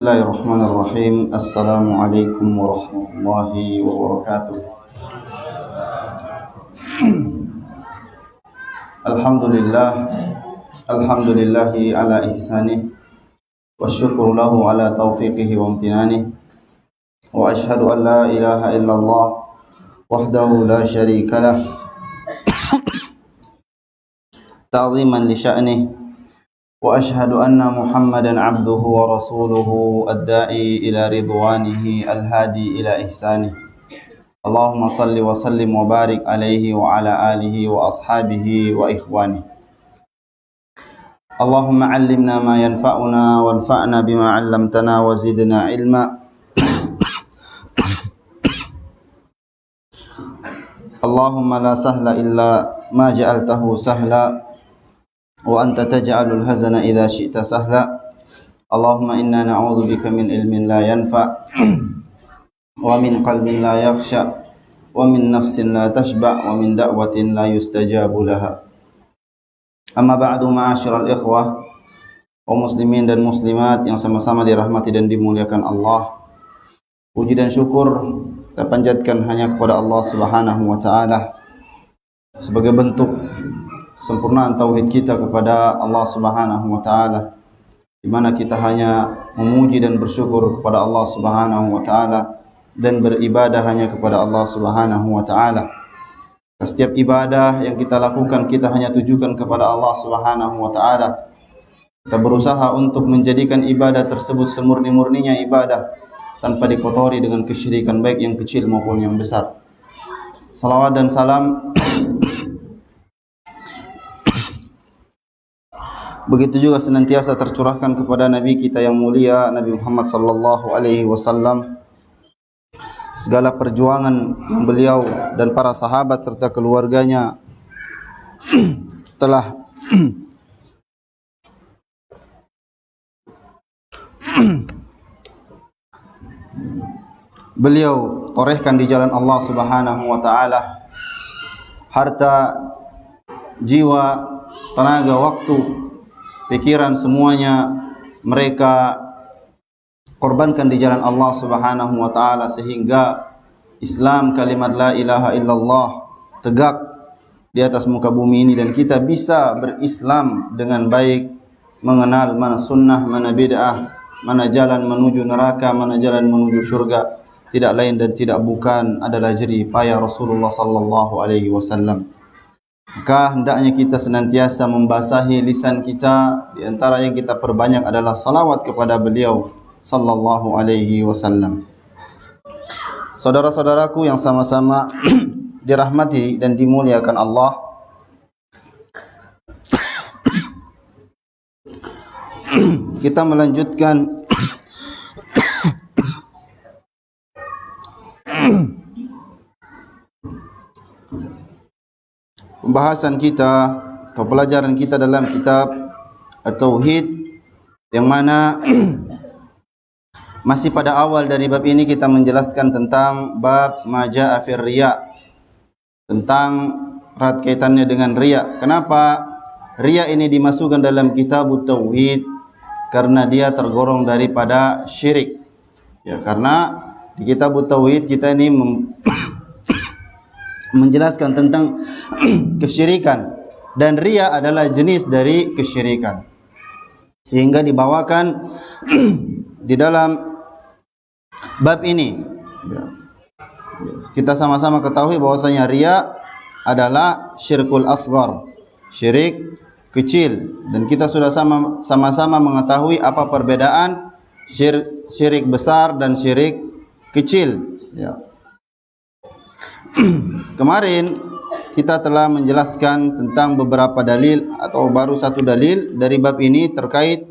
Bismillahirrahmanirrahim. Assalamualaikum warahmatullahi wabarakatuh. Alhamdulillah, alhamdulillahi ala ihsanih, wa syukru lahu ala taufiqihi wa amtinanih, wa ashhadu an la ilaha illallah wahdahu la syarika lah ta'ziman li sya'nih, wa ashhadu anna Muhammadan abduhu wa rasuluhu ad-da'i ila ridwanihi al-hadi ila ihsanih. Allahumma salli wa sallim wa barik alaihi wa ala alihi wa ashabihi wa ikhwani. Allahumma allimna ma yanfa'una wanfa'na bima 'allamtana wa zidna ilma. Allahumma la sahla illa ma ja'altahu sahla wa anta taj'alul hazana idza syi'ta sahla. Allahumma inna na'udzu bika min ilmin la yanfa' wa min qalbin la yakhsha wa min nafsin la tashba' wa min da'watin la yustajabu laha. Amma ba'du, ma'asyiral ikhwah wa muslimin dan muslimat yang sama-sama dirahmati dan dimuliakan Allah. Puji dan syukur kita panjatkan hanya kepada Allah Subhanahu wa taala sebagai bentuk kesempurnaan tauhid kita kepada Allah Subhanahu wa taala, di mana kita hanya memuji dan bersyukur kepada Allah Subhanahu wa taala dan beribadah hanya kepada Allah Subhanahu wa taala. Setiap ibadah yang kita lakukan kita hanya tujukan kepada Allah Subhanahu wa taala. Kita berusaha untuk menjadikan ibadah tersebut semurni-murninya ibadah, tanpa dikotori dengan kesyirikan baik yang kecil maupun yang besar. Salawat dan salam begitu juga senantiasa tercurahkan kepada Nabi kita yang mulia, Nabi Muhammad sallallahu alaihi wasallam. Segala perjuangan yang beliau dan para sahabat serta keluarganya telah beliau torehkan di jalan Allah Subhanahu wa taala. Harta, jiwa, tenaga, waktu, pikiran, semuanya mereka korbankan di jalan Allah Subhanahu wa taala sehingga Islam, kalimat la ilaha illallah tegak di atas muka bumi ini dan kita bisa berislam dengan baik, mengenal mana sunnah, mana bid'ah, mana jalan menuju neraka, mana jalan menuju surga. Tidak lain dan tidak bukan adalah jerih payah Rasulullah sallallahu alaihi wasallam. Maka hendaknya kita senantiasa membasahi lisan kita. Di antara yang kita perbanyak adalah salawat kepada beliau sallallahu alaihi wasallam. Saudara-saudaraku yang sama-sama dirahmati dan dimuliakan Allah, kita melanjutkan pembahasan kita atau pelajaran kita dalam kitab At-Tauhid, yang mana masih pada awal dari bab ini kita menjelaskan tentang bab maja'a fir riya, tentang erat kaitannya dengan riya. Kenapa riya ini dimasukkan dalam kitab At-Tauhid? Karena dia tergolong daripada syirik. Ya, karena di kitab At-Tauhid kita ini menjelaskan tentang kesyirikan, dan riya adalah jenis dari kesyirikan, sehingga dibawakan di dalam bab ini. Kita sama-sama ketahui bahwasanya riya adalah syirkul asghar, syirik kecil, dan kita sudah sama-sama mengetahui apa perbedaan syirik besar dan syirik kecil. Ya. Kemarin kita telah menjelaskan tentang beberapa dalil atau baru satu dalil dari bab ini terkait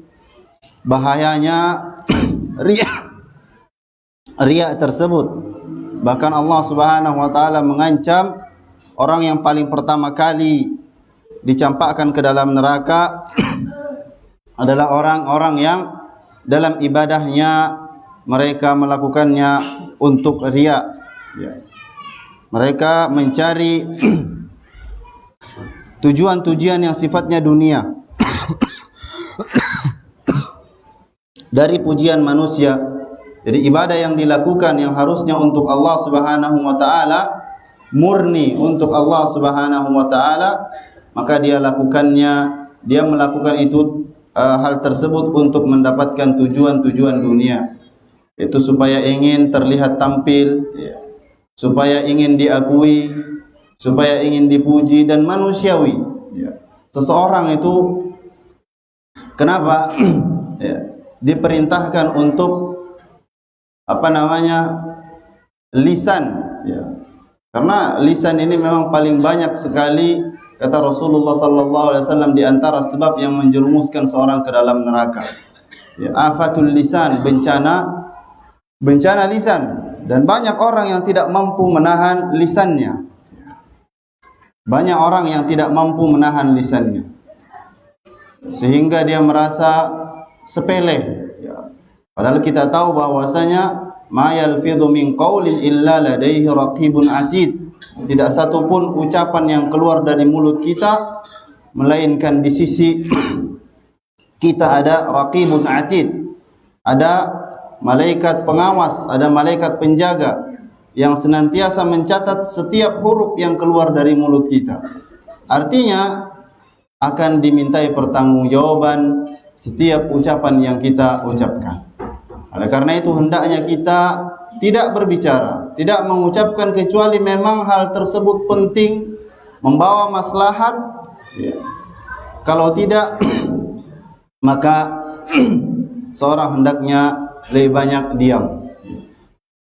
bahayanya riya tersebut. Bahkan Allah Subhanahu wa taala mengancam orang yang paling pertama kali dicampakkan ke dalam neraka adalah orang-orang yang dalam ibadahnya mereka melakukannya untuk riya. Ya. Mereka mencari tujuan-tujuan yang sifatnya dunia. dari pujian manusia. Jadi ibadah yang dilakukan yang harusnya untuk Allah Subhanahu wa taala, murni untuk Allah Subhanahu wa taala, maka dia melakukan itu hal tersebut untuk mendapatkan tujuan-tujuan dunia. Itu supaya ingin terlihat tampil, supaya ingin diakui, supaya ingin dipuji dan manusiawi. Seseorang itu kenapa diperintahkan untuk lisan, karena lisan ini memang paling banyak sekali, kata Rasulullah sallallahu alaihi wasallam, di antara sebab yang menjerumuskan seorang ke dalam neraka. Afatul lisan, bencana lisan, dan banyak orang yang tidak mampu menahan lisannya. Banyak orang yang tidak mampu menahan lisannya, sehingga dia merasa sepele. Padahal kita tahu bahwasanya ma yalfidhu min qaulin illa ladaihi raqibun atid. Tidak satu pun ucapan yang keluar dari mulut kita melainkan di sisi kita ada raqibun atid, ada malaikat pengawas, ada malaikat penjaga yang senantiasa mencatat setiap huruf yang keluar dari mulut kita. Artinya akan dimintai pertanggungjawaban setiap ucapan yang kita ucapkan. Oleh karena itu hendaknya kita tidak berbicara, tidak mengucapkan kecuali memang hal tersebut penting, membawa maslahat. Kalau tidak, maka seorang hendaknya lebih banyak diam,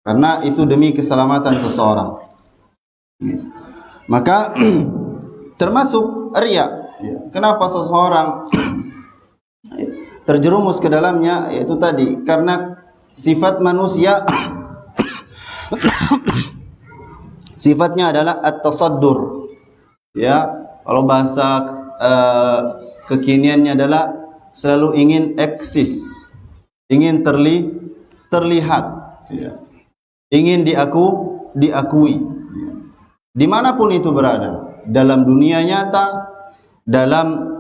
karena itu demi keselamatan seseorang. Maka termasuk riya. Kenapa seseorang terjerumus ke dalamnya? Yaitu tadi, karena sifat manusia sifatnya adalah at-tasaddur. Kalau bahasa kekiniannya adalah selalu ingin eksis, ingin terlihat, ingin diakui, dimanapun itu berada, dalam dunia nyata, dalam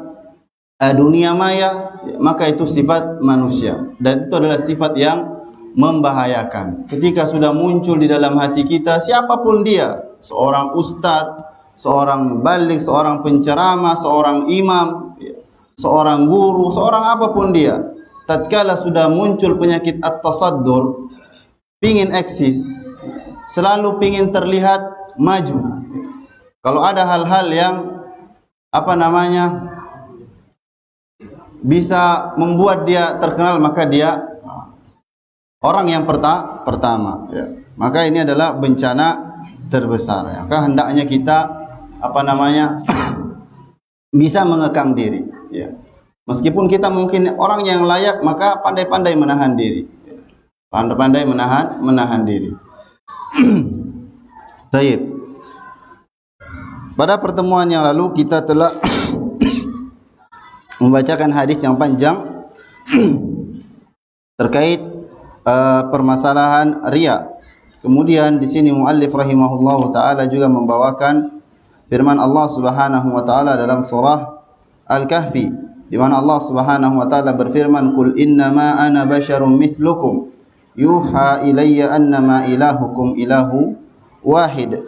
dunia maya, maka itu sifat manusia, dan itu adalah sifat yang membahayakan. Ketika sudah muncul di dalam hati kita, siapapun dia, seorang ustadz, seorang balik, seorang penceramah, seorang imam, seorang guru, seorang apapun dia, tatkala sudah muncul penyakit at-tasaddur, pingin eksis, selalu pingin terlihat maju. Kalau ada hal-hal yang bisa membuat dia terkenal, maka dia orang yang pertama. Maka ini adalah bencana terbesar. Maka hendaknya kita bisa mengekang diri. Meskipun kita mungkin orang yang layak, maka pandai-pandai menahan diri. Pandai-pandai menahan diri. Baik. Pada pertemuan yang lalu kita telah membacakan hadis yang panjang terkait permasalahan riya. Kemudian di sini muallif rahimahullahu taala juga membawakan firman Allah Subhanahu wa taala dalam surah Al-Kahfi, di mana Allah Subhanahu wa taala berfirman, "Qul innama ana basyarum mithlukum yuha ilayya annama ilahukum ilahu wahid."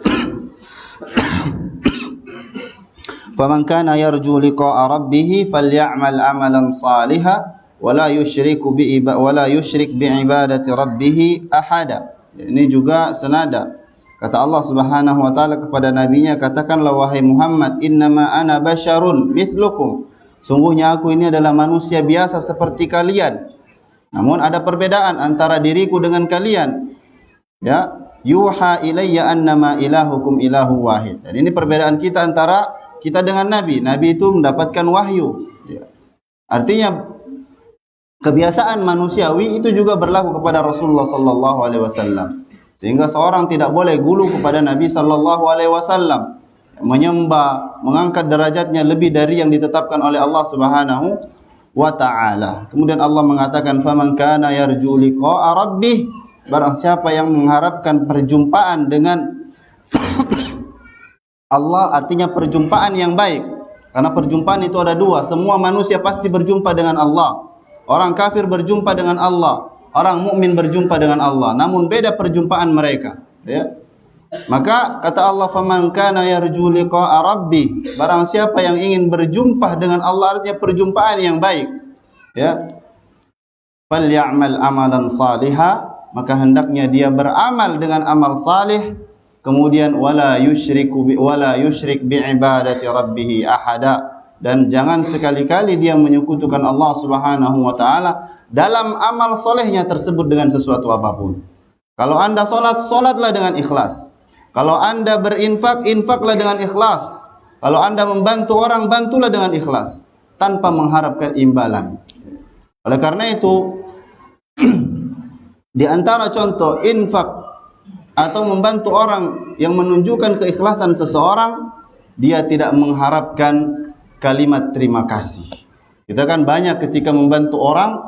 Faman kana yarju liqa'a rabbih falyamal 'amalan shalihan wala yusyrik bi'ibadati rabbih ahada. Ini juga senada. Kata Allah Subhanahu wa taala kepada nabinya, katakanlah wahai Muhammad, innama ana basyarun mithlukum. Sungguhnya aku ini adalah manusia biasa seperti kalian. Namun ada perbedaan antara diriku dengan kalian. Yuha ilayya annama ilahukum ilahu wahid. Dan ini perbedaan kita antara kita dengan Nabi. Nabi itu mendapatkan wahyu. Artinya kebiasaan manusiawi itu juga berlaku kepada Rasulullah sallallahu alaihi wasallam. Sehingga seorang tidak boleh gulu kepada Nabi sallallahu alaihi wasallam, menyembah, mengangkat derajatnya lebih dari yang ditetapkan oleh Allah Subhanahu wa taala. Kemudian Allah mengatakan, "Faman kana yarju liqa'a rabbih", barang siapa yang mengharapkan perjumpaan dengan Allah, artinya perjumpaan yang baik. Karena perjumpaan itu ada dua, semua manusia pasti berjumpa dengan Allah. Orang kafir berjumpa dengan Allah, orang mukmin berjumpa dengan Allah, namun beda perjumpaan mereka, ya. Maka kata Allah, faman kana yarju liqa'a rabbih, barang siapa yang ingin berjumpa dengan Allah, artinya perjumpaan yang baik, ya, falyamal amalan salihah, maka hendaknya dia beramal dengan amal salih, kemudian wala yusyrik bi ibadati rabbih ahada, dan jangan sekali-kali dia menyekutukan Allah Subhanahu wa taala dalam amal solehnya tersebut dengan sesuatu apapun. Kalau Anda salat, salatlah dengan ikhlas. Kalau Anda berinfak, infaklah dengan ikhlas. Kalau Anda membantu orang, bantulah dengan ikhlas, tanpa mengharapkan imbalan. Oleh karena itu, di antara contoh infak atau membantu orang yang menunjukkan keikhlasan seseorang, dia tidak mengharapkan kalimat terima kasih. Kita kan banyak ketika membantu orang,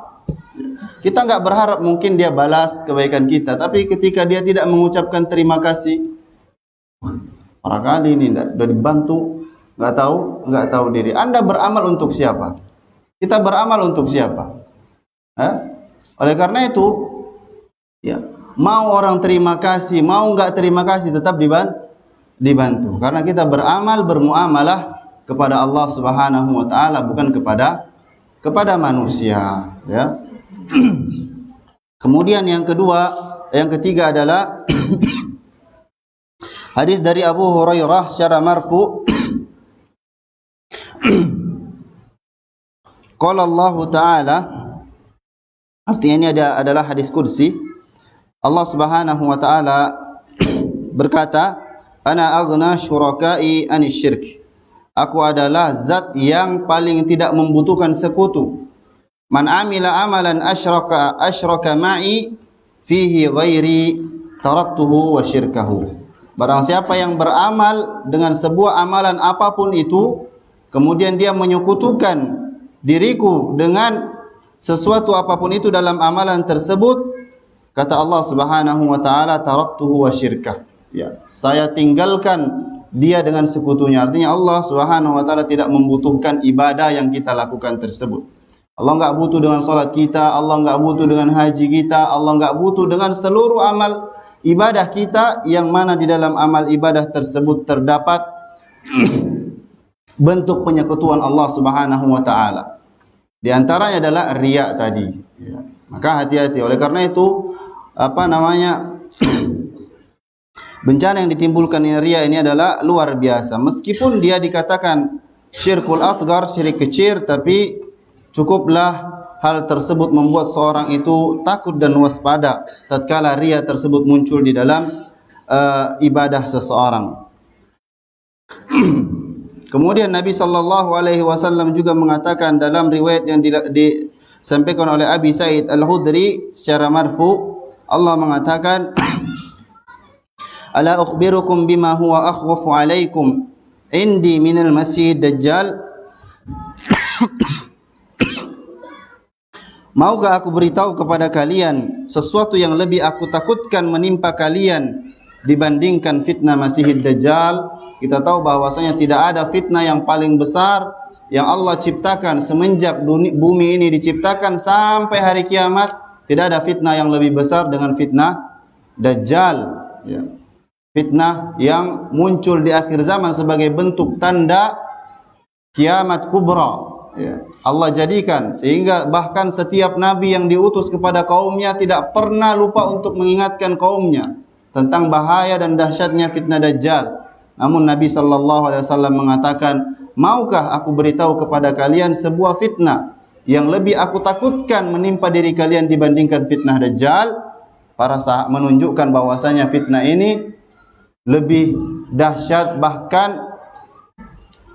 kita enggak berharap mungkin dia balas kebaikan kita, tapi ketika dia tidak mengucapkan terima kasih, barangkali ini sudah dibantu, enggak tahu diri. Anda beramal untuk siapa? Kita beramal untuk siapa? Oleh karena itu, ya, mau orang terima kasih, mau enggak terima kasih, tetap dibantu. Karena kita beramal, bermuamalah kepada Allah Subhanahu wa taala, bukan kepada manusia, ya. Kemudian yang ketiga adalah hadis dari Abu Hurairah secara marfu. Qala Allah Ta'ala, artinya ini adalah hadis qudsi. Allah Subhanahu wa taala berkata, ana aghna syuraka'i anis syirk. Aku adalah zat yang paling tidak membutuhkan sekutu. Man amila amalan asyraka ma'i fihi ghairi taraktuhu wa syirkahu. Barang siapa yang beramal dengan sebuah amalan apapun itu, kemudian dia menyekutukan diriku dengan sesuatu apapun itu dalam amalan tersebut, kata Allah Subhanahu wa taala, taraktuhu wa syirkah. Ya, saya tinggalkan dia dengan sekutunya. Artinya Allah Subhanahu wa taala tidak membutuhkan ibadah yang kita lakukan tersebut. Allah enggak butuh dengan salat kita, Allah enggak butuh dengan haji kita, Allah enggak butuh dengan seluruh amal ibadah kita, yang mana di dalam amal ibadah tersebut terdapat bentuk penyekutuan Allah Subhanahu wa taala. Di antaranya adalah riya tadi, ya. Maka hati-hati. Oleh karena itu, bencana yang ditimbulkan riya ini adalah luar biasa. Meskipun dia dikatakan syirkul asgar, syirik kecil, tapi cukuplah hal tersebut membuat seorang itu takut dan waspada tatkala riya tersebut muncul di dalam ibadah seseorang. Kemudian Nabi sallallahu alaihi wasallam juga mengatakan dalam riwayat yang disampaikan oleh Abi Sa'id Al-Khudri secara marfu, Allah mengatakan, ala ukhbirukum bima huwa akhwafu alaikum indi minal masih dajjal. Maukah aku beritahu kepada kalian sesuatu yang lebih aku takutkan menimpa kalian dibandingkan fitnah Masihid Dajjal? Kita tahu bahwasanya tidak ada fitnah yang paling besar yang Allah ciptakan semenjak bumi ini diciptakan sampai hari kiamat. Tidak ada fitnah yang lebih besar dengan fitnah Dajjal, ya. Fitnah yang muncul di akhir zaman sebagai bentuk tanda kiamat kubra, ya. Allah jadikan sehingga bahkan setiap nabi yang diutus kepada kaumnya tidak pernah lupa untuk mengingatkan kaumnya tentang bahaya dan dahsyatnya fitnah Dajjal. Namun Nabi sallallahu alaihi wasallam mengatakan, maukah aku beritahu kepada kalian sebuah fitnah yang lebih aku takutkan menimpa diri kalian dibandingkan fitnah Dajjal? Para sahabat menunjukkan bahwasanya fitnah ini lebih dahsyat, bahkan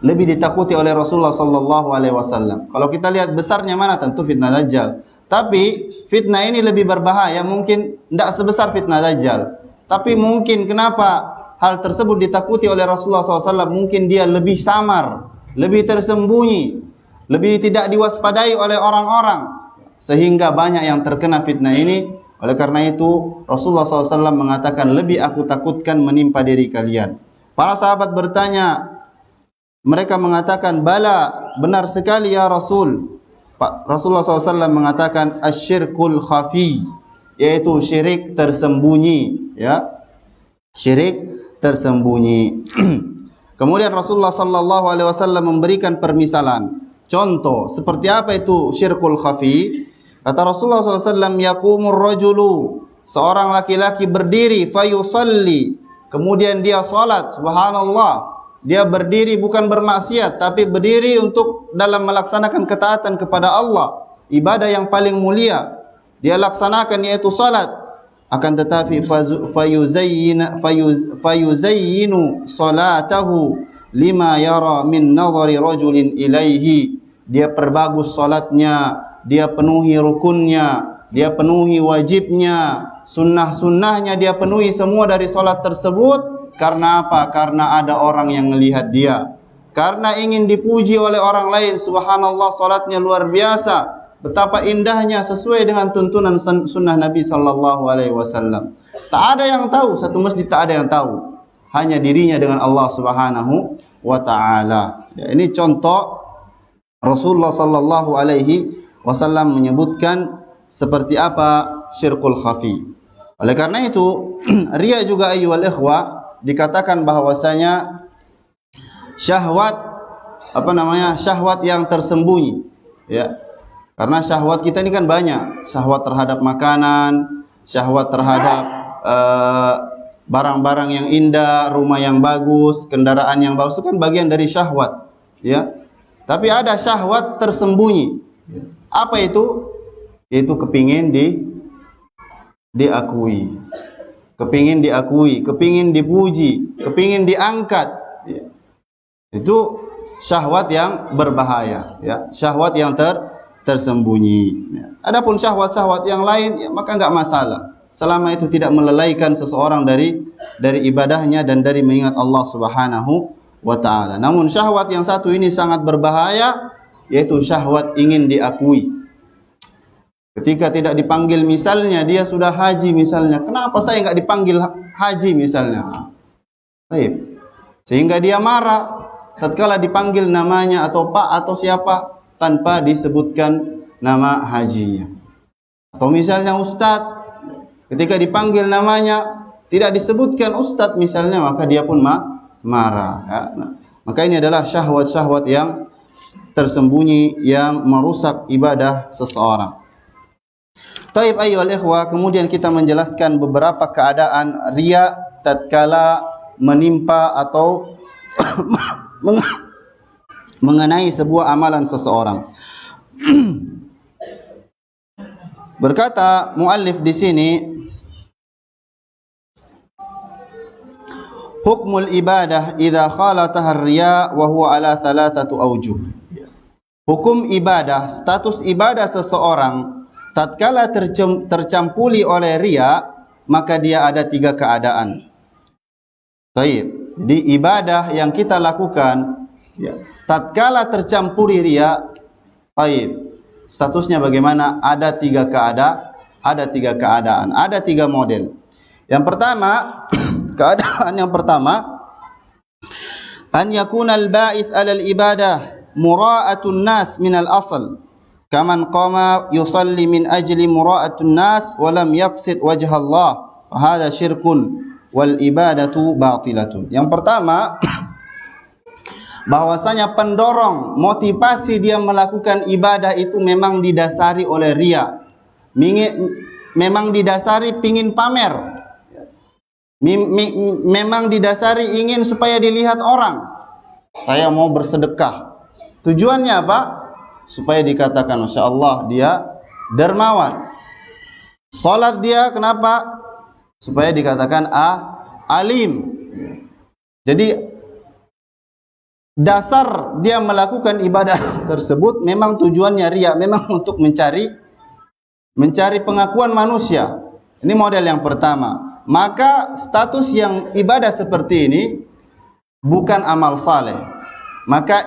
lebih ditakuti oleh Rasulullah sallallahu alaihi wasallam. Kalau kita lihat besarnya mana, tentu fitnah Dajjal. Tapi fitnah ini lebih berbahaya, mungkin tidak sebesar fitnah Dajjal. Tapi mungkin kenapa hal tersebut ditakuti oleh Rasulullah SAW? Mungkin dia lebih samar, lebih tersembunyi, lebih tidak diwaspadai oleh orang-orang, sehingga banyak yang terkena fitnah ini. Oleh karena itu Rasulullah SAW mengatakan, lebih aku takutkan menimpa diri kalian. Para sahabat bertanya, mereka mengatakan, bala, benar sekali ya Rasul. Pak Rasulullah SAW mengatakan asyirkul khafi, yaitu syirik tersembunyi, ya, syirik tersembunyi. Kemudian Rasulullah SAW memberikan permisalan, contoh seperti apa itu syirkul khafi. Kata Rasulullah SAW, yakumur rajulu, seorang laki-laki berdiri, fayusalli, kemudian dia salat, subhanallah, dia berdiri bukan bermaksiat, tapi berdiri untuk dalam melaksanakan ketaatan kepada Allah, ibadah yang paling mulia dia laksanakan, yaitu salat. Akan tetapi fayuzayyinu salatahu lima yara min nadhari rajulin ilaihi, dia perbagus salatnya, dia penuhi rukunnya, dia penuhi wajibnya, sunnah-sunnahnya dia penuhi semua dari salat tersebut. Karena apa? Karena ada orang yang melihat dia, karena ingin dipuji oleh orang lain. Subhanallah, salatnya luar biasa, betapa indahnya, sesuai dengan tuntunan sunnah Nabi SAW. Tak ada yang tahu, satu masjid tak ada yang tahu, hanya dirinya dengan Allah Subhanahu wa Ta'ala. Ya, ini contoh Rasulullah SAW menyebutkan seperti apa syirkul khafi. Oleh karena itu, riya juga ayyuhal ikhwah dikatakan bahwasanya syahwat, syahwat yang tersembunyi, ya. Karena syahwat kita ini kan banyak, syahwat terhadap makanan, syahwat terhadap barang-barang yang indah, rumah yang bagus, kendaraan yang bagus, itu kan bagian dari syahwat, ya. Tapi ada syahwat tersembunyi. Apa itu? Itu kepingin diakui, kepingin diakui, kepingin dipuji, kepingin diangkat, ya. Itu syahwat yang berbahaya, ya, syahwat yang tersembunyi, ya. Adapun syahwat-syahwat yang lain, ya, maka enggak masalah selama itu tidak melalaikan seseorang dari ibadahnya dan dari mengingat Allah Subhanahu wa Ta'ala. Namun syahwat yang satu ini sangat berbahaya, yaitu syahwat ingin diakui. Ketika tidak dipanggil, misalnya dia sudah haji misalnya, kenapa saya enggak dipanggil haji misalnya? Baik. Sehingga dia marah tatkala dipanggil namanya atau Pak atau siapa tanpa disebutkan nama hajinya. Atau misalnya Ustadz, ketika dipanggil namanya tidak disebutkan Ustadz misalnya, maka dia pun marah, ya. Nah, maka ini adalah syahwat-syahwat yang tersembunyi yang merusak ibadah seseorang. Taib ayyuhal ikhwah, kemudian kita menjelaskan beberapa keadaan riya tatkala menimpa atau mengenai sebuah amalan seseorang. Berkata muallif di sini, hukmul ibadah idza khalataha ar-riya wa huwa ala thalathatu awjuh. Hukum ibadah, status ibadah seseorang tatkala tercampuri oleh riya, maka dia ada tiga keadaan. Baik. Jadi ibadah yang kita lakukan, ya, tatkala tercampuri riya, baik, statusnya bagaimana? Ada tiga keadaan, ada tiga model. Yang pertama, keadaan yang pertama, an yakuna al-ba'its 'ala al-ibadah mura'atun nas min al-asl, kaman qama yusalli min ajli mura'atun nas wa lam yaqsid wajha Allah, wa hadha syirkun wal ibadatu batilatun. Yang pertama, bahwasanya pendorong, motivasi dia melakukan ibadah itu memang didasari oleh riya, memang didasari pingin pamer, memang didasari ingin supaya dilihat orang. Saya mau bersedekah, tujuannya apa? Supaya dikatakan Masya Allah dia dermawan. Salat dia kenapa? Supaya dikatakan alim. Jadi dasar dia melakukan ibadah tersebut memang tujuannya riya, memang untuk mencari pengakuan manusia. Ini model yang pertama. Maka status yang ibadah seperti ini bukan amal saleh, maka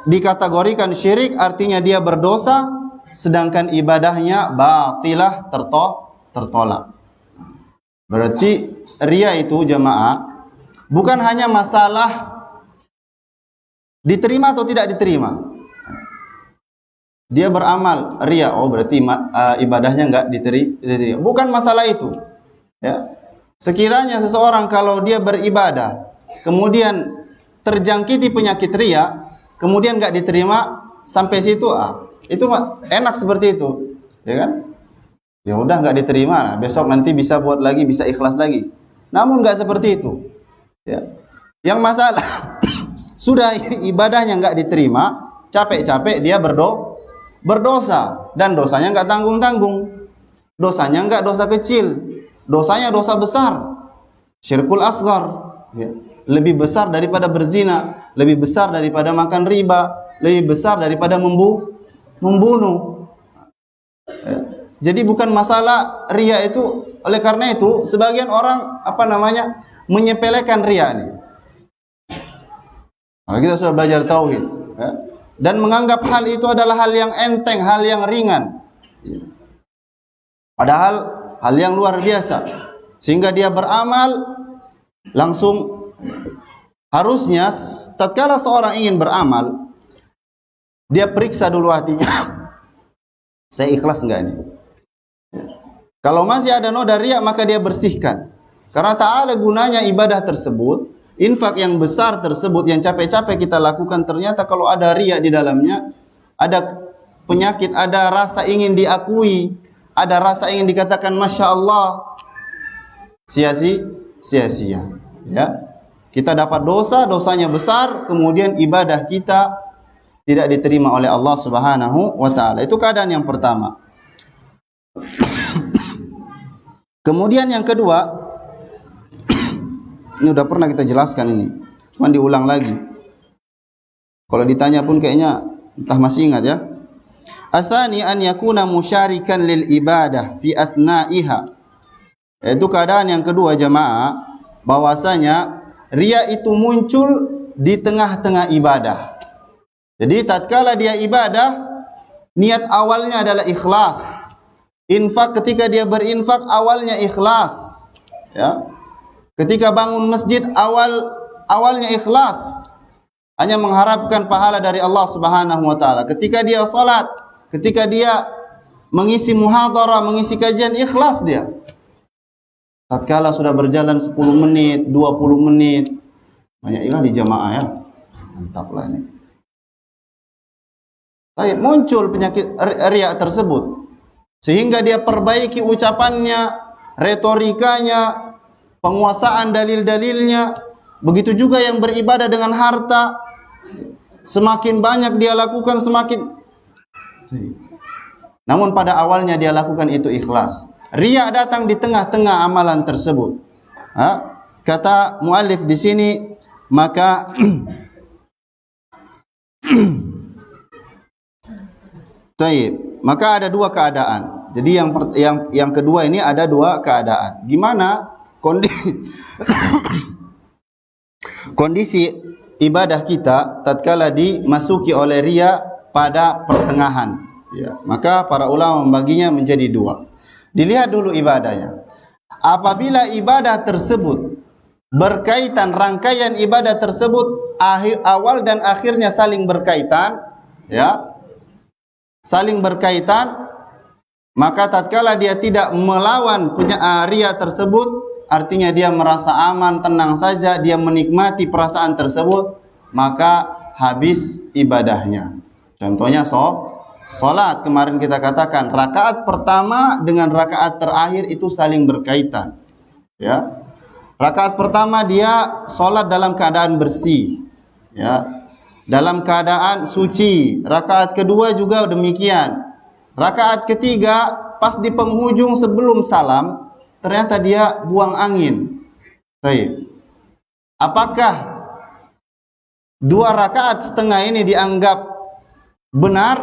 dikategorikan syirik, artinya dia berdosa, sedangkan ibadahnya batilah, tertolak. Berarti riya itu jamaah bukan hanya masalah diterima atau tidak diterima. dia beramal ria, oh berarti ibadahnya enggak diterima. Bukan masalah itu. Ya. Sekiranya seseorang kalau dia beribadah, kemudian terjangkiti penyakit ria, kemudian enggak diterima, sampai situ itu enak seperti itu, ya kan? Ya udah enggak diterima, nah, besok nanti bisa buat lagi, bisa ikhlas lagi. Namun enggak seperti itu. Ya. Yang masalah sudah ibadahnya enggak diterima, capek-capek dia berdosa, dan dosanya enggak tanggung-tanggung. Dosanya enggak dosa kecil, dosanya dosa besar, syirkul asghar, ya. Lebih besar daripada berzina, lebih besar daripada makan riba, lebih besar daripada membunuh. Ya. Jadi bukan masalah ria itu. Oleh karena itu sebagian orang menyepelekan ria ini. Nah, kita sudah belajar tauhid, ya, dan menganggap hal itu adalah hal yang enteng, hal yang ringan. Padahal hal yang luar biasa. Sehingga dia beramal langsung, harusnya tatkala seorang ingin beramal, dia periksa dulu hatinya. Saya ikhlas enggak ini? Kalau masih ada noda riya, maka dia bersihkan. Karena ta'ala gunanya ibadah tersebut, infak yang besar tersebut yang capek-capek kita lakukan, ternyata kalau ada riya di dalamnya, ada penyakit, ada rasa ingin diakui, ada rasa ingin dikatakan Masya Allah, sia-sia. Ya. Kita dapat dosa, dosanya besar, kemudian ibadah kita tidak diterima oleh Allah Subhanahu wa ta'ala. Itu keadaan yang pertama. Kemudian yang kedua, ini udah pernah kita jelaskan ini, cuma diulang lagi. Kalau ditanya pun kayaknya entah masih ingat ya. Atsani an yakuna musyarikan lil ibadah fi athnaiha. Itu keadaan yang kedua jamaah, bahwasanya riya itu muncul di tengah-tengah ibadah. Jadi tatkala dia ibadah, niat awalnya adalah ikhlas. Infak, ketika dia berinfak awalnya ikhlas, ya. Ketika bangun masjid awalnya ikhlas, hanya mengharapkan pahala dari Allah Subhanahu wa taala. Ketika dia salat, ketika dia mengisi muhadharah, mengisi kajian, ikhlas dia. Tatkala sudah berjalan 10 menit, 20 menit, banyak ikhlas di jamaah ya. Mantaplah ini. Tapi muncul penyakit riya tersebut, sehingga dia perbaiki ucapannya, retorikanya, penguasaan dalil-dalilnya. Begitu juga yang beribadah dengan harta, semakin banyak dia lakukan semakin. Namun pada awalnya dia lakukan itu ikhlas. Riya datang di tengah-tengah amalan tersebut. Kata muallif di sini, maka maka ada dua keadaan. Jadi yang kedua ini ada dua keadaan. Gimana kondisi ibadah kita tatkala dimasuki oleh riya pada pertengahan, ya. Maka para ulama membaginya menjadi dua. Dilihat dulu ibadahnya. Apabila ibadah tersebut berkaitan, rangkaian ibadah tersebut awal dan akhirnya saling berkaitan, ya, saling berkaitan, maka tatkala dia tidak melawan riya tersebut, artinya dia merasa aman, tenang saja, dia menikmati perasaan tersebut, maka habis ibadahnya. Contohnya salat, kemarin kita katakan rakaat pertama dengan rakaat terakhir itu saling berkaitan, ya. Rakaat pertama dia salat dalam keadaan bersih, ya, dalam keadaan suci. Rakaat kedua juga demikian. Rakaat ketiga pas di penghujung sebelum salam, ternyata dia buang angin. Baik. Apakah 2 rakaat setengah ini dianggap benar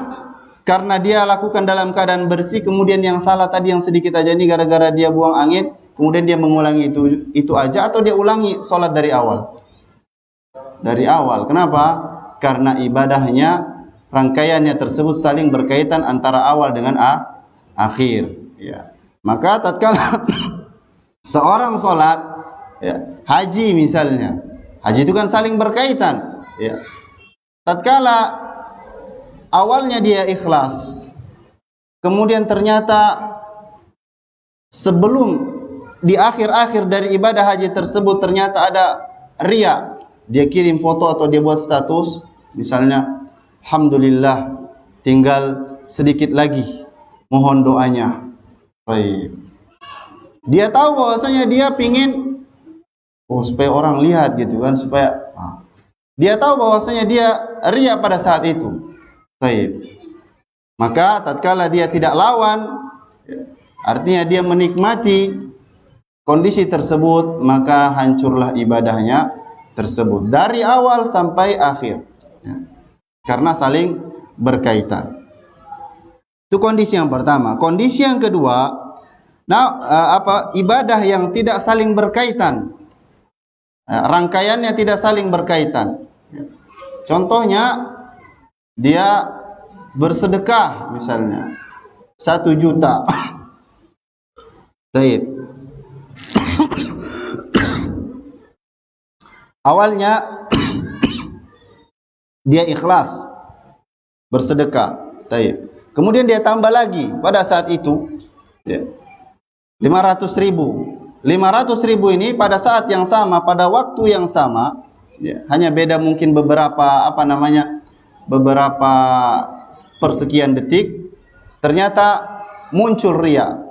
karena dia lakukan dalam keadaan bersih, kemudian yang salah tadi yang sedikit aja ini gara-gara dia buang angin, kemudian dia mengulangi itu aja, atau dia ulangi salat dari awal? Dari awal. Kenapa? Karena ibadahnya, rangkaiannya tersebut saling berkaitan antara awal dengan akhir, ya. Maka tatkala seorang salat, ya, haji misalnya, haji itu kan saling berkaitan, ya. Tatkala awalnya dia ikhlas, kemudian ternyata sebelum di akhir-akhir dari ibadah haji tersebut ternyata ada riya. Dia kirim foto atau dia buat status, misalnya, alhamdulillah, tinggal sedikit lagi, mohon doanya. Baik. Dia tahu bahwasanya dia pingin supaya orang lihat gitu kan, supaya dia tahu bahwasanya dia riya pada saat itu. Baik. Maka tatkala dia tidak lawan, artinya dia menikmati kondisi tersebut, maka hancurlah ibadahnya tersebut dari awal sampai akhir, karena saling berkaitan. Itu kondisi yang pertama. Kondisi yang kedua, ibadah yang tidak saling berkaitan, rangkaiannya tidak saling berkaitan. Contohnya, dia bersedekah misalnya 1 juta. Baik. Awalnya dia ikhlas bersedekah. Baik. Kemudian dia tambah lagi pada saat itu 500.000. 500.000 ini pada saat yang sama, pada waktu yang sama, hanya beda mungkin beberapa beberapa persekian detik, ternyata muncul riya,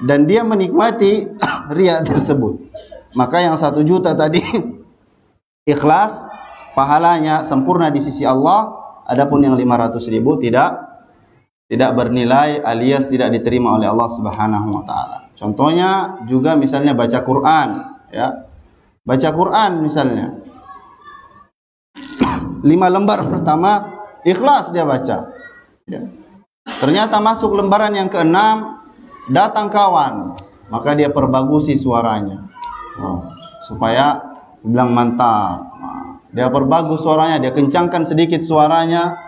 dan dia menikmati riya tersebut. Maka yang 1 juta tadi ikhlas, pahalanya sempurna di sisi Allah. Adapun yang 500.000 tidak bernilai alias tidak diterima oleh Allah Subhanahu wa taala. Contohnya juga misalnya baca Quran, Baca Quran misalnya 5 lembar pertama ikhlas dia baca. Ternyata masuk lembaran yang ke-6, datang kawan, maka dia perbagusi suaranya. Supaya bilang mantap. Dia perbagus suaranya, dia kencangkan sedikit suaranya,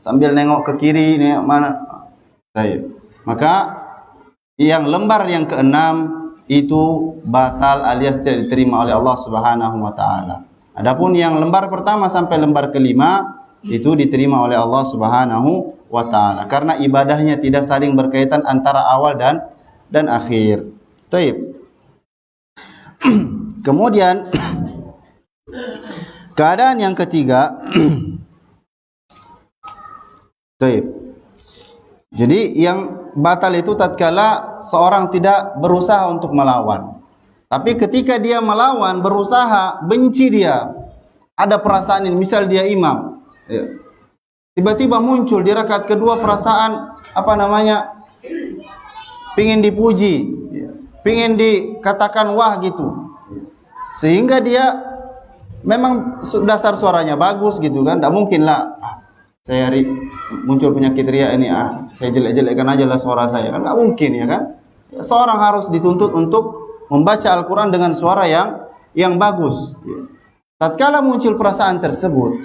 sambil nengok ke kiri, nengok mana. Maka yang lembar yang ke-6 itu batal alias tidak diterima oleh Allah Subhanahu wa taala. Adapun yang lembar pertama sampai lembar ke-5 itu diterima oleh Allah Subhanahu wa taala karena ibadahnya tidak saling berkaitan antara awal dan akhir. Baik. Kemudian keadaan yang ketiga, jadi yang batal itu tatkala seorang tidak berusaha untuk melawan. Tapi ketika dia melawan, berusaha, benci dia, ada perasaan ini, misal dia imam, tiba-tiba muncul di rakaat kedua perasaan pingin dipuji, pingin dikatakan wah gitu, sehingga dia memang dasar suaranya bagus gitu kan, tidak mungkin lah saya muncul penyakit riya ini, saya jelek-jelekkan aja lah suara saya, kan nggak mungkin ya kan. Seorang harus dituntut untuk membaca Al-Quran dengan suara yang bagus. Tatkala muncul perasaan tersebut,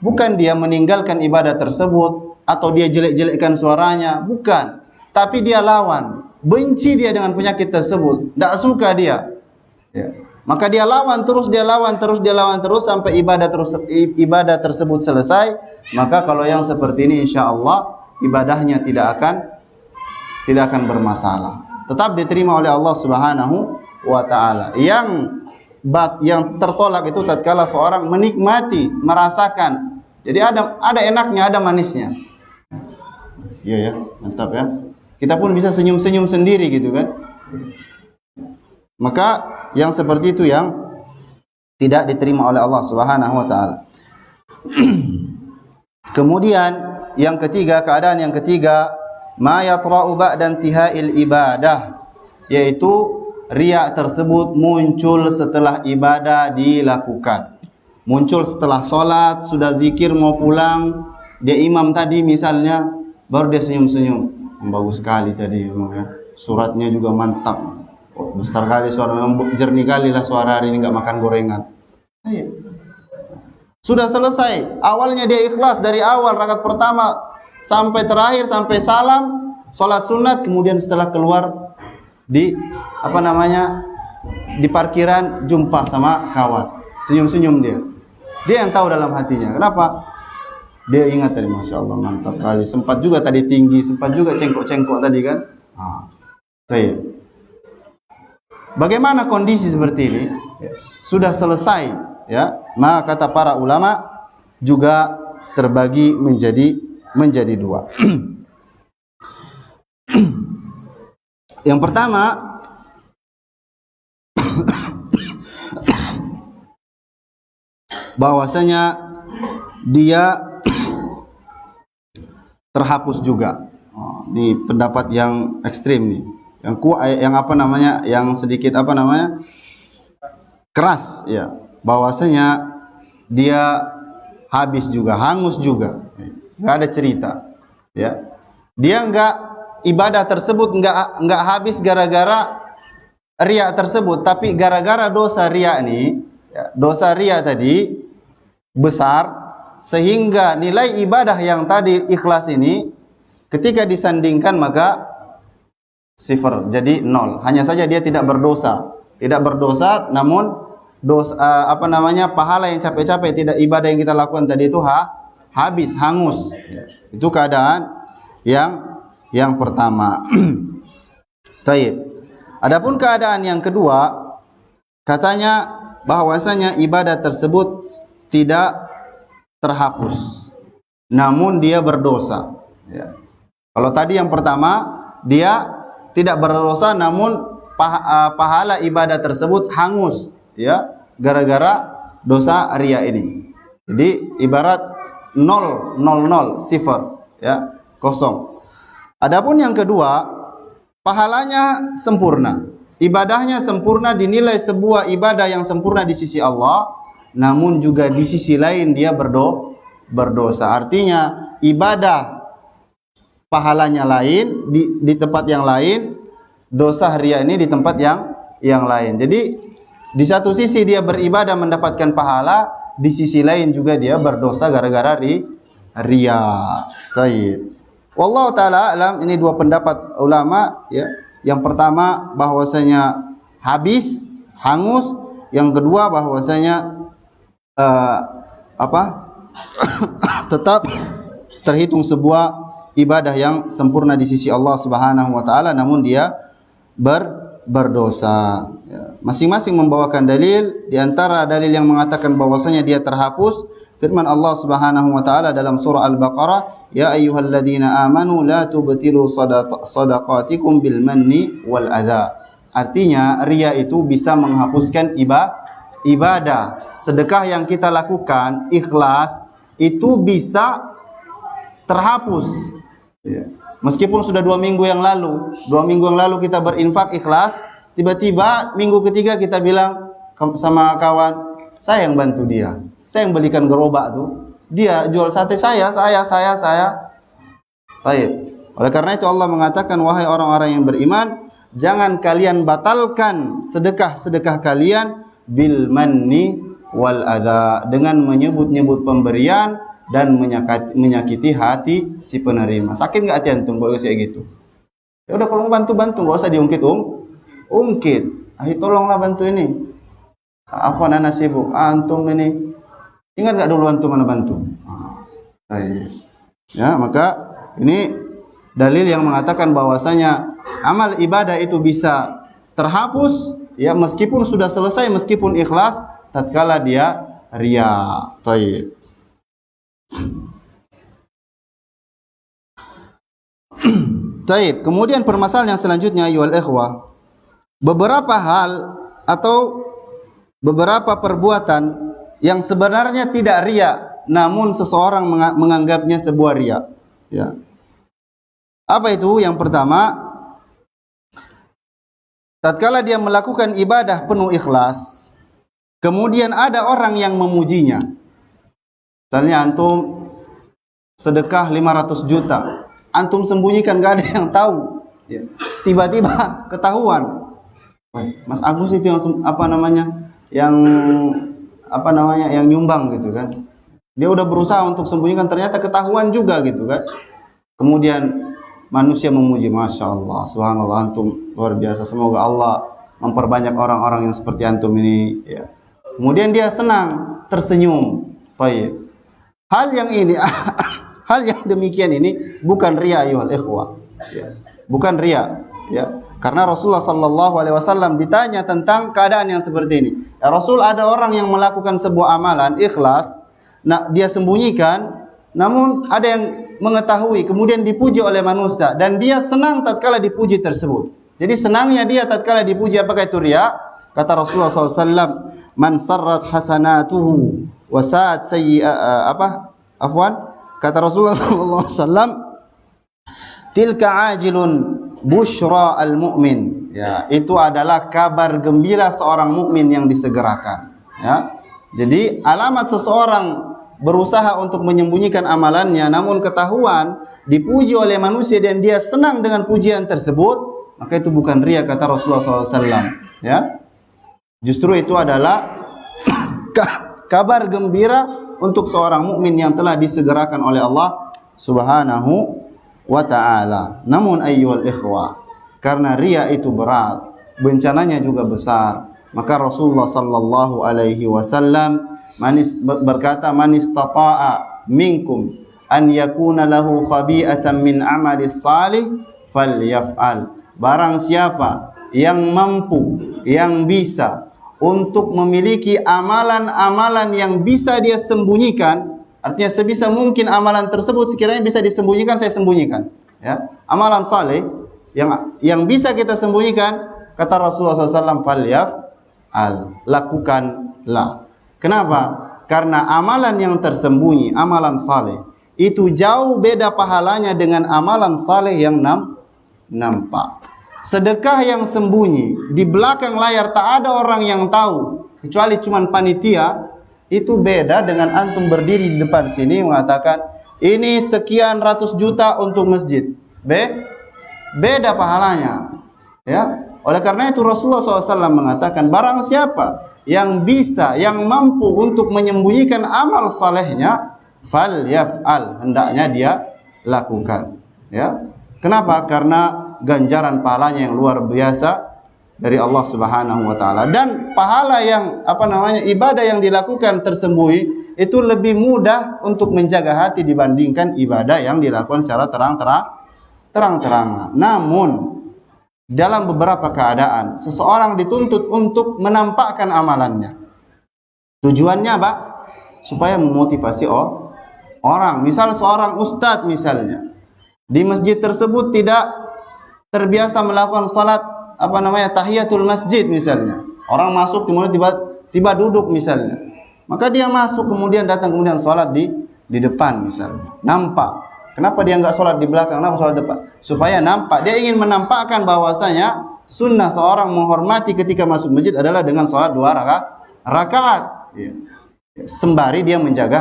bukan dia meninggalkan ibadah tersebut atau dia jelek-jelekkan suaranya, bukan, tapi dia lawan, benci dia dengan penyakit tersebut, tidak suka dia, maka dia lawan terus sampai ibadah tersebut selesai. Maka kalau yang seperti ini insya Allah ibadahnya tidak akan bermasalah, tetap diterima oleh Allah Subhanahu wa taala. Yang tertolak itu tatkala seorang menikmati, merasakan. Jadi ada enaknya, ada manisnya. Iya ya, mantap ya. Kita pun bisa senyum-senyum sendiri gitu kan. Maka yang seperti itu yang tidak diterima oleh Allah Subhanahu wa taala. Kemudian yang ketiga, keadaan yang ketiga, ma yatra'u ba'da intihail ibadah, yaitu riya tersebut muncul setelah ibadah dilakukan. Muncul setelah sholat, sudah zikir mau pulang, dia imam tadi misalnya, baru dia senyum-senyum. Bagus sekali tadi, suratnya juga mantap. Besar kali suara, jernih kali lah suara hari ini, nggak makan gorengan. Sudah selesai, awalnya dia ikhlas dari awal rakaat pertama sampai terakhir, sampai salam, sholat sunat, kemudian setelah keluar di di parkiran jumpa sama kawan, senyum-senyum dia yang tahu dalam hatinya. Kenapa? Dia ingat tadi, masya Allah mantap kali. Sempat juga tadi tinggi, sempat juga cengkok-cengkok tadi kan. Saya. Bagaimana kondisi seperti ini? Sudah selesai, ya. Maka kata para ulama juga terbagi menjadi dua. Yang pertama, bahwasanya dia terhapus juga. Ini pendapat yang ekstrim nih. Yang kuat, yang apa namanya? Yang sedikit apa namanya? Keras, ya. Bahwasanya dia habis juga, hangus juga. Enggak ada cerita, ya. Dia enggak, ibadah tersebut enggak habis gara-gara riya tersebut, tapi gara-gara dosa riya nih, ya, dosa riya tadi besar sehingga nilai ibadah yang tadi ikhlas ini ketika disandingkan maka sifar, jadi nol. Hanya saja dia tidak berdosa, namun dosa apa namanya, pahala yang capek-capek, tidak ibadah yang kita lakukan tadi itu habis, hangus. Itu keadaan yang pertama. Baik. Adapun keadaan yang kedua, katanya bahwasanya ibadah tersebut tidak terhapus, namun dia berdosa. Ya. Kalau tadi yang pertama dia tidak berdosa, namun pahala ibadah tersebut hangus, ya, gara-gara dosa riya ini. Jadi ibarat 000 sifar, ya, kosong. Adapun yang kedua, pahalanya sempurna, ibadahnya sempurna, dinilai sebuah ibadah yang sempurna di sisi Allah. Namun juga di sisi lain dia berdosa. Artinya ibadah pahalanya lain di tempat yang lain, dosa riya ini di tempat yang lain. Jadi di satu sisi dia beribadah mendapatkan pahala, di sisi lain juga dia berdosa gara-gara riya. Baik. Wallahu taala alam, ini dua pendapat ulama, ya. Yang pertama bahwasanya habis, hangus. Yang kedua bahwasanya tetap terhitung sebuah ibadah yang sempurna di sisi Allah Subhanahu wa taala, namun dia berdosa. Ya. Masing-masing membawakan dalil. Di antara dalil yang mengatakan bahwasanya dia terhapus, firman Allah Subhanahu wa taala dalam surah Al-Baqarah, ya ayyuhalladzina amanu la tubtilu shadaqatikum bil manni wal adza. Artinya riya itu bisa menghapuskan ibadah, sedekah yang kita lakukan ikhlas itu bisa terhapus, ya. Meskipun sudah 2 minggu yang lalu kita berinfak ikhlas, tiba-tiba minggu ketiga kita bilang sama kawan, saya yang bantu dia, saya yang belikan gerobak tuh, dia jual sate, saya. Baik. Oleh karena itu Allah mengatakan, wahai orang-orang yang beriman, jangan kalian batalkan sedekah kalian bil manni wal adza, dengan menyebut-nyebut pemberian dan menyakiti hati si penerima. Sakit enggak hati antum kalau kayak gitu? Ya udah, kalau mau bantu enggak usah diungkit. Ayo tolonglah bantu ini. Afwan ana sibuk. Antum ini ingat enggak dulu antum mana bantu? Ya, maka ini dalil yang mengatakan bahwasanya amal ibadah itu bisa terhapus, ya, meskipun sudah selesai, meskipun ikhlas, tatkala dia riya. Baik. Baik. Kemudian permasalahan yang selanjutnya, ayyuhal ikhwah, beberapa hal atau beberapa perbuatan yang sebenarnya tidak riya, namun seseorang menganggapnya sebuah riya. Ya. Apa itu? Yang pertama, tatkala dia melakukan ibadah penuh ikhlas, kemudian ada orang yang memujinya. Misalnya antum sedekah 500 juta, antum sembunyikan, gak ada yang tahu. Ya. Tiba-tiba ketahuan, Mas Agus itu yang yang nyumbang gitu kan. Dia udah berusaha untuk sembunyikan, ternyata ketahuan juga gitu kan. Kemudian manusia memuji, masya Allah, subhanallah, antum luar biasa, semoga Allah memperbanyak orang-orang yang seperti antum ini. Ya. Kemudian dia senang, tersenyum. Baik. Hal yang ini hal yang demikian ini bukan riya ayuhal ikhwah. Ya. Bukan riya, ya. Karena Rasulullah sallallahu alaihi wasallam ditanya tentang keadaan yang seperti ini. Ya Rasul, ada orang yang melakukan sebuah amalan ikhlas, nah dia sembunyikan, namun ada yang mengetahui kemudian dipuji oleh manusia dan dia senang tatkala dipuji tersebut. Jadi senangnya dia tatkala dipuji, apakah itu riya? Kata Rasulullah SAW, man sarrat hasanatuhu wa sa'at kata Rasulullah SAW, tilka ajilun bushra al-mu'min. Ya, itu adalah kabar gembira seorang mukmin yang disegerakan. Ya. Jadi alamat seseorang berusaha untuk menyembunyikan amalannya, namun ketahuan dipuji oleh manusia dan dia senang dengan pujian tersebut, maka itu bukan riya kata Rasulullah SAW. Ya. Justru itu adalah kabar gembira untuk seorang mukmin yang telah disegerakan oleh Allah Subhanahu wa ta'ala. Namun ayyuhal ikhwah, karena riya itu berat, bencananya juga besar, maka Rasulullah sallallahu alaihi wasallam berkata, man istata'a minkum an yakuna lahu khabi'atan min amali salih falyaf'al. Barang siapa yang mampu, yang bisa untuk memiliki amalan-amalan yang bisa dia sembunyikan, artinya sebisa mungkin amalan tersebut sekiranya bisa disembunyikan, saya sembunyikan. Ya, amalan saleh yang bisa kita sembunyikan, kata Rasulullah SAW, falyaf'al, lakukanlah. Kenapa? Karena amalan yang tersembunyi, amalan saleh, itu jauh beda pahalanya dengan amalan saleh yang nampak. Sedekah yang sembunyi di belakang layar tak ada orang yang tahu kecuali cuman panitia, itu beda dengan antum berdiri di depan sini mengatakan ini sekian ratus juta untuk masjid. Beda pahalanya. Ya. Oleh karena itu Rasulullah SAW mengatakan, barang siapa yang bisa, yang mampu untuk menyembunyikan amal salehnya, falyaf'al, hendaknya dia lakukan. Ya. Kenapa? Karena ganjaran pahalanya yang luar biasa dari Allah Subhanahu wa taala, dan pahala yang ibadah yang dilakukan tersembunyi itu lebih mudah untuk menjaga hati dibandingkan ibadah yang dilakukan secara terang-terangan. Namun dalam beberapa keadaan seseorang dituntut untuk menampakkan amalannya. Tujuannya apa? Supaya memotivasi orang. Misal seorang ustadz misalnya di masjid tersebut tidak terbiasa melakukan salat tahiyatul masjid misalnya. Orang masuk kemudian tiba duduk misalnya. Maka dia masuk kemudian datang kemudian salat di depan misalnya. Nampak. Kenapa dia enggak salat di belakang? Kenapa salat depan? Supaya nampak. Dia ingin menampakkan bahwasanya sunnah seorang menghormati ketika masuk masjid adalah dengan salat 2 rakaat. Ya. Sembari dia menjaga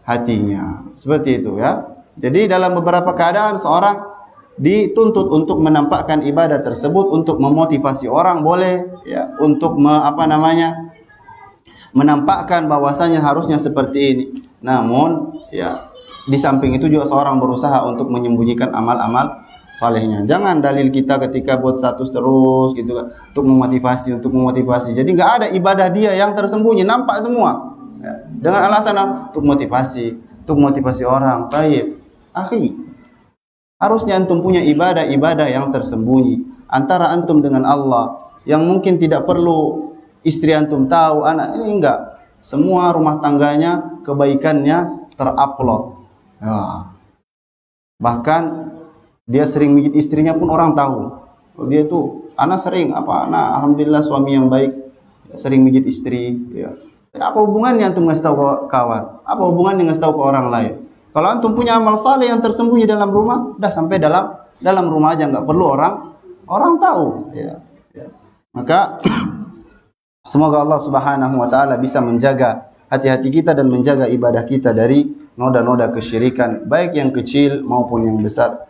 hatinya. Seperti itu ya. Jadi dalam beberapa keadaan seorang dituntut untuk menampakkan ibadah tersebut untuk memotivasi orang, boleh ya, untuk menampakkan bahwasanya harusnya seperti ini. Namun ya, di samping itu juga seorang berusaha untuk menyembunyikan amal-amal salehnya. Jangan dalil kita ketika buat status terus gitu kan, untuk memotivasi. Jadi nggak ada ibadah dia yang tersembunyi, nampak semua ya, dengan alasan untuk motivasi orang. Baik, akhi, harusnya antum punya ibadah yang tersembunyi antara antum dengan Allah, yang mungkin tidak perlu istri antum tahu, anak ini enggak. Semua rumah tangganya, kebaikannya terupload. Ya. Bahkan dia sering mijit istrinya pun orang tahu. Dia itu, anak sering alhamdulillah suami yang baik, sering mijit istri. Ya. Apa hubungannya antum ngasih tahu ke kawan? Apa hubungannya ngasih tahu ke orang lain? Kalau antum punya amal saleh yang tersembunyi dalam rumah, dah sampai dalam rumah aja, nggak perlu orang tahu. Ya. Maka semoga Allah Subhanahu wa taala bisa menjaga hati-hati kita dan menjaga ibadah kita dari noda-noda kesyirikan, baik yang kecil maupun yang besar.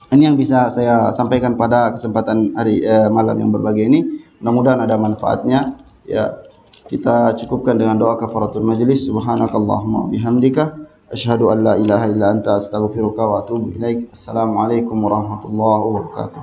Ini yang bisa saya sampaikan pada kesempatan malam yang berbahagia ini. Mudah-mudahan ada manfaatnya. Ya, kita cukupkan dengan doa kafaratul majlis. Subhanakallahumma bihamdika asyhadu an la ilaha illa anta astaghfiruka wa atubu ilaik. Assalamualaikum warahmatullahi wabarakatuh.